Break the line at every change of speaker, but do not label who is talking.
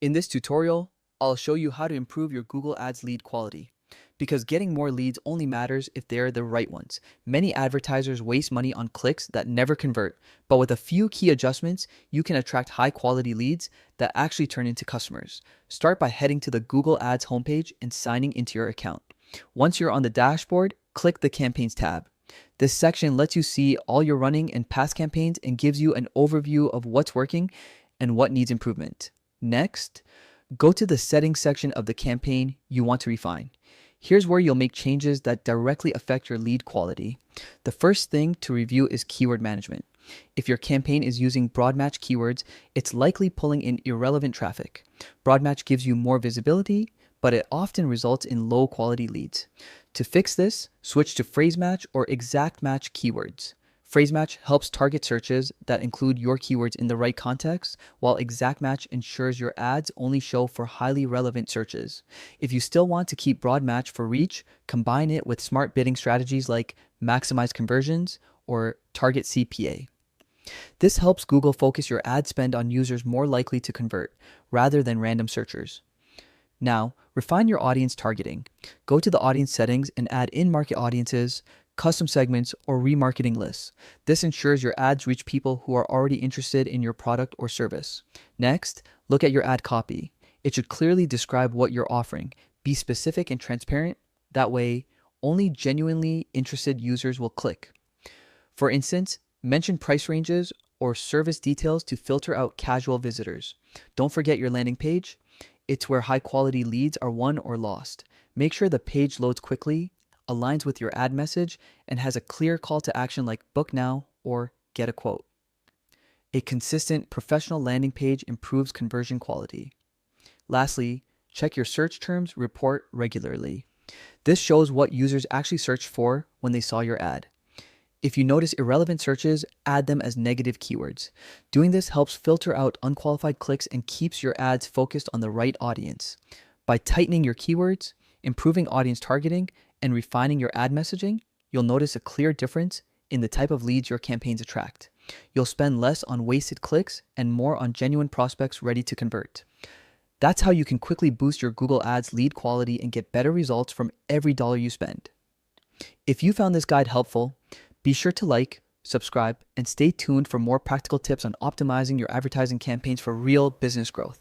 In this tutorial, I'll show you how to improve your Google Ads lead quality. Because getting more leads only matters if they're the right ones. Many advertisers waste money on clicks that never convert, but with a few key adjustments, you can attract high quality leads that actually turn into customers. Start by heading to the Google Ads homepage and signing into your account. Once you're on the dashboard, click the Campaigns tab. This section lets you see all your running and past campaigns and gives you an overview of what's working and what needs improvement. Next, go to the settings section of the campaign you want to refine. Here's where you'll make changes that directly affect your lead quality. The first thing to review is keyword management. If your campaign is using Broadmatch keywords, it's likely pulling in irrelevant traffic. Broadmatch gives you more visibility, but it often results in low quality leads. To fix this, switch to phrase match or exact match keywords. Phrase match helps target searches that include your keywords in the right context, while exact match ensures your ads only show for highly relevant searches. If you still want to keep broad match for reach, combine it with smart bidding strategies like maximize conversions or target CPA. This helps Google focus your ad spend on users more likely to convert, rather than random searchers. Now, refine your audience targeting. Go to the audience settings and add in-market audiences, custom segments, or remarketing lists. This ensures your ads reach people who are already interested in your product or service. Next, look at your ad copy. It should clearly describe what you're offering. Be specific and transparent. That way, only genuinely interested users will click. For instance, mention price ranges or service details to filter out casual visitors. Don't forget your landing page. It's where high quality leads are won or lost. Make sure the page loads quickly, aligns with your ad message, and has a clear call to action like book now or get a quote. A consistent professional landing page improves conversion quality. Lastly, check your search terms report regularly. This shows what users actually searched for when they saw your ad. If you notice irrelevant searches, add them as negative keywords. Doing this helps filter out unqualified clicks and keeps your ads focused on the right audience. By tightening your keywords, improving audience targeting, and refining your ad messaging, you'll notice a clear difference in the type of leads your campaigns attract. You'll spend less on wasted clicks and more on genuine prospects ready to convert. That's how you can quickly boost your Google Ads lead quality and get better results from every dollar you spend. If you found this guide helpful, be sure to like, subscribe, and stay tuned for more practical tips on optimizing your advertising campaigns for real business growth.